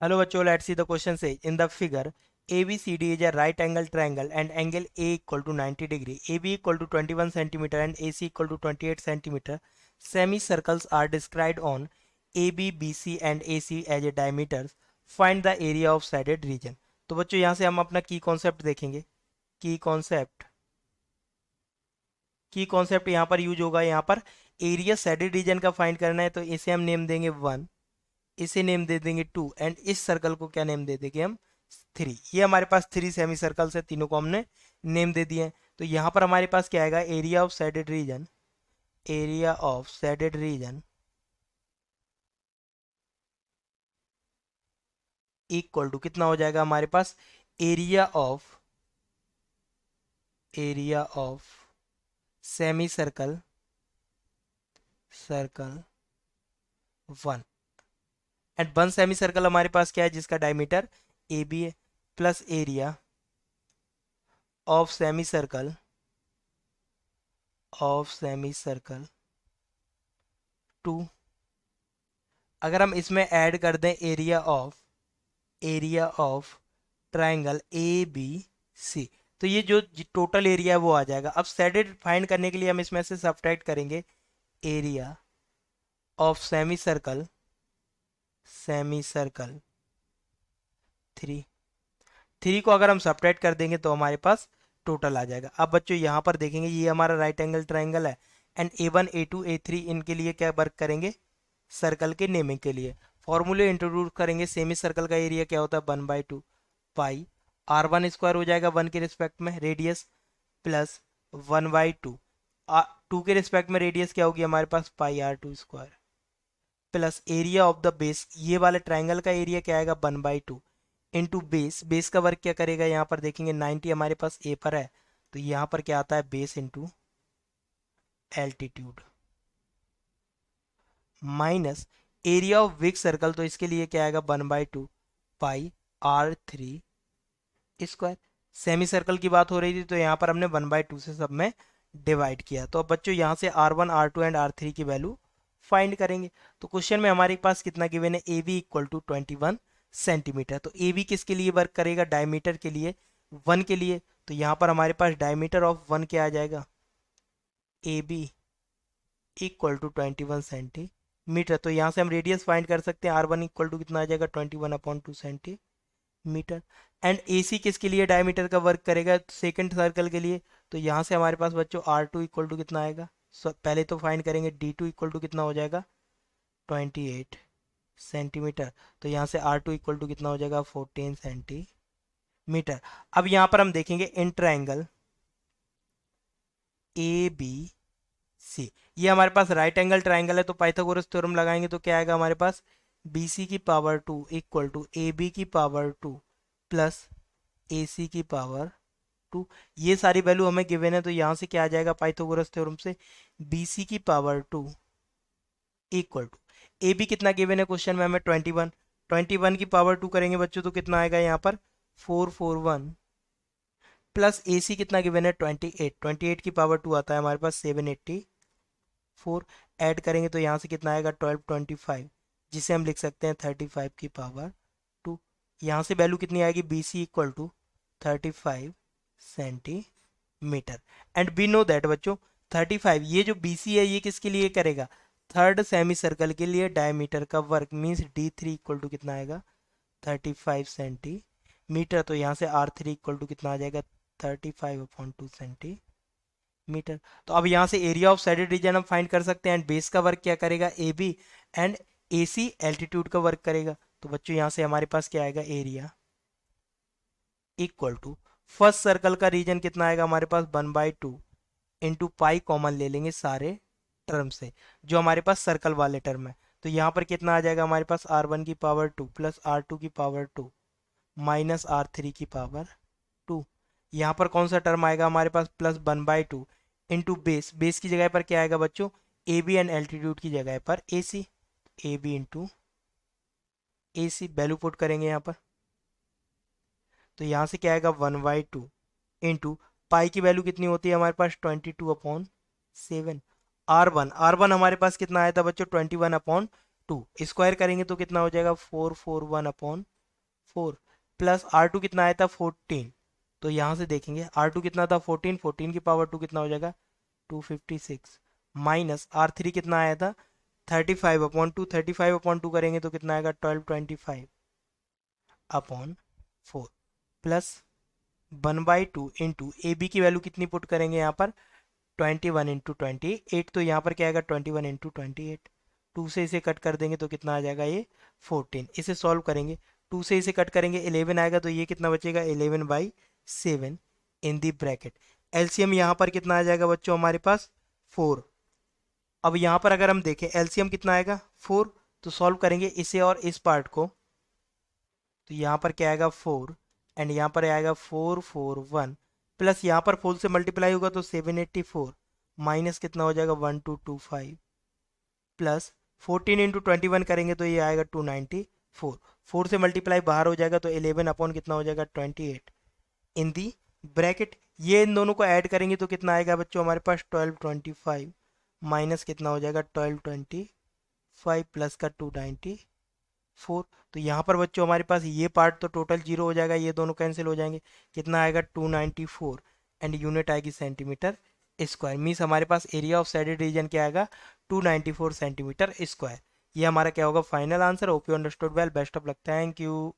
Hello बच्चों, let's see the question say in the figure ABCD is a right angle triangle and angle A equal to 90 degree. AB equal to 21 centimeter and AC equal to 28 centimeter. Semicircles are described on AB, BC and AC as a diameters. Find the area of shaded region. तो बच्चों यहाँ से हम अपना की concept देखेंगे. की concept यहाँ पर यूज होगा. यहाँ पर एरिया शेडेड रीजन का फाइंड करना है, तो इसे हम नेम देंगे 1, इसे नेम दे देंगे 2 एंड इस सर्कल को क्या नेम दे देंगे हम 3. ये हमारे पास 3 सेमी सर्कल्स है, तीनों को हमने नेम दे दिए हैं. तो यहाँ पर हमारे पास क्या आएगा, area of shaded region. Area of shaded region equal to कितना हो जाएगा हमारे पास, area of semi circle 1. And 1 semi circle हमारे पास क्या है, जिसका डायमीटर ए बी है, plus area of semi circle 2. अगर हम इसमें ऐड कर दें area of triangle A B C, तो ये जो टोटल एरिया है वो आ जाएगा. अब शेडेड फाइंड करने के लिए हम इसमें से सब्ट्रैक्ट करेंगे एरिया ऑफ सेमी सर्कल 3 को अगर हम सब्ट्रैक्ट कर देंगे तो हमारे पास टोटल आ जाएगा. अब बच्चों यहाँ पर देखेंगे, ये हमारा राइट एंगल ट्राइंगल है एंड A1 A2 A3 इनके लिए क्या वर्क करेंगे, सर्कल के नेमिंग के लिए फॉर्मूले इंट्रोड्यूस करेंगे. सेमी सर्कल का एरिया क्या होता है, 1/2 पाई R1 स्क्वायर हो जाएगा 1 के रिस्पेक्ट में रेडियस, प्लस 1/2 2 के रिस्पेक्ट में रेडियस क्या होगी हमारे पास, पाई R2 square, plus area of the base. ये वाले ट्राइंगल का एरिया क्या आएगा, 1/2 इंटू बेस का वर्क क्या करेगा, यहाँ पर देखेंगे 90 हमारे पास ए पर है, तो यहाँ पर क्या आता है, base into altitude, minus area of wick circle, तो इसके लिए क्या आएगा, 1/2 पाई R3 स्क्वायर. सेमी सर्कल की बात हो रही थी तो यहाँ पर हमने 1/2 से सब में डिवाइड किया. तो अब बच्चों यहाँ से R1 R2 एंड R3 की वैल्यू फाइंड करेंगे. तो क्वेश्चन में हमारे पास कितना गिवन है, A B equal to 21 centimetre. तो ए बी किसके लिए वर्क करेगा, डायमीटर के लिए, 1 के लिए. तो यहाँ पर हमारे पास डायमीटर ऑफ 1 क्या आ जाएगा, A B equal to 21 centimetre. तो यहाँ से हम रेडियस फाइंड कर सकते हैं, R1 इक्वल टू कितना आ जाएगा, 21/2 सेंटीमीटर. एंड ए सी किसके लिए डायमीटर का वर्क करेगा, सेकंड सर्कल के लिए. तो यहाँ से हमारे पास बच्चों R2 इक्वल टू कितना आएगा, पहले तो फाइंड करेंगे D2 इक्वल टू कितना हो जाएगा, 28 सेंटीमीटर. तो यहाँ से R2 इक्वल टू कितना हो जाएगा, 14 सेंटीमीटर. अब यहाँ पर हम देखेंगे इन ट्राइंगल ए बी सी, ये हमारे पास राइट एंगल ट्राइंगल है, तो पाइथागोरस थ्योरम लगाएंगे तो क्या आएगा हमारे पास, बी सी की power 2 equal to A B की पावर 2 प्लस ए सी की पावर 2. ये सारी वैल्यू हमें गिवन है, तो यहाँ से क्या आ जाएगा पाइथागोरस थ्योरम से, बी सी की power 2 equal to A B कितना गिवन है क्वेश्चन में हमें, 21 की पावर 2 करेंगे बच्चों तो कितना आएगा यहाँ पर, 441 प्लस ए सी कितना गिवन है, 28 की पावर 2 आता है हमारे पास 784. ऐड करेंगे तो यहाँ से कितना आएगा, 1225, जिसे हम लिख सकते हैं 35 की पावर 2. यहाँ से वैल्यू कितनी आएगी, B C equal to 35 centimetre. And we know that बच्चों 35, ये जो बी सी है ये किसके लिए करेगा, थर्ड सेमी सर्कल के लिए डायमीटर का work, means D3 equal to कितना आएगा, 35 सेंटीमीटर. तो यहाँ से R3 इक्वल टू कितना आ जाएगा, 35/2 सेंटीमीटर. तो अब यहाँ से एरिया ऑफ शेडेड रीजन हम फाइंड कर सकते हैं. एंड बेस का वर्क क्या करेगा, A B, and A C altitude का वर्क करेगा. तो बच्चों यहाँ से हमारे पास क्या आएगा, area equal to first circle का रीजन कितना आएगा हमारे पास, 1/2 इंटू पाई कॉमन ले लेंगे सारे टर्म से जो हमारे पास सर्कल वाले टर्म है. तो यहाँ पर कितना आ जाएगा हमारे पास, R1 की पावर 2 प्लस R2 की पावर 2 माइनस R3 की पावर 2. यहाँ पर कौन सा टर्म आएगा हमारे पास, प्लस 1/2 इंटू बेस की जगह पर क्या आएगा बच्चों, ए बी एंड एल्टीट्यूड की जगह पर A C, A B into A C value put करेंगे यहाँ पर. तो यहाँ से क्या आएगा, 1/2 इंटू पाई की वैल्यू कितनी होती है हमारे पास, 22/7. R1 हमारे पास कितना आया था बच्चों, 21/2. स्क्वायर करेंगे तो कितना हो जाएगा, 441/7. 4 प्लस R2 कितना आया था 14, तो यहाँ से देखेंगे R2 कितना था 14, 14 की पावर 2 कितना हो जाएगा 256, माइनस R3 कितना आया था 35/2, 35/2 करेंगे तो कितना आएगा 1225/4 प्लस 1/2 इंटू ए बी की वैल्यू कितनी पुट करेंगे यहाँ पर 21 × 28, तो यहाँ पर क्या आएगा 21 × 28, 2 से इसे कट कर देंगे तो कितना आ जाएगा ये 14, इसे सॉल्व करेंगे 2 से इसे कट करेंगे 11 आएगा, तो ये कितना बचेगा 11/7 इन दी ब्रैकेट। एलसीएम यहाँ पर कितना आ जाएगा बच्चों हमारे पास 4। अब यहाँ पर अगर हम देखें एलसीएम कितना आएगा 4, तो सॉल्व करेंगे इसे और इस पार्ट को, तो यहाँ पर क्या आएगा 4 एंड यहाँ पर आएगा 441 प्लस यहाँ पर 4 से मल्टीप्लाई होगा तो 784 माइनस कितना हो जाएगा 1225 प्लस 14 × 21 करेंगे तो ये आएगा 294, 4 से मल्टीप्लाई बाहर हो जाएगा तो 11 अपॉन कितना हो जाएगा 28 इन दी ब्रैकेट। ये इन दोनों को ऐड करेंगे तो कितना आएगा बच्चों हमारे पास 1225 माइनस कितना हो जाएगा 1225 प्लस का 294, तो यहाँ पर बच्चों हमारे पास ये पार्ट तो टोटल जीरो हो जाएगा, ये दोनों कैंसिल हो जाएंगे, कितना आएगा 294 एंड यूनिट आएगी सेंटीमीटर स्क्वायर। मीन्स हमारे पास एरिया ऑफ शेडेड रीजन क्या आएगा 294 सेंटीमीटर स्क्वायर। ये हमारा क्या होगा final answer. Hope you understood well, best of luck, thank you.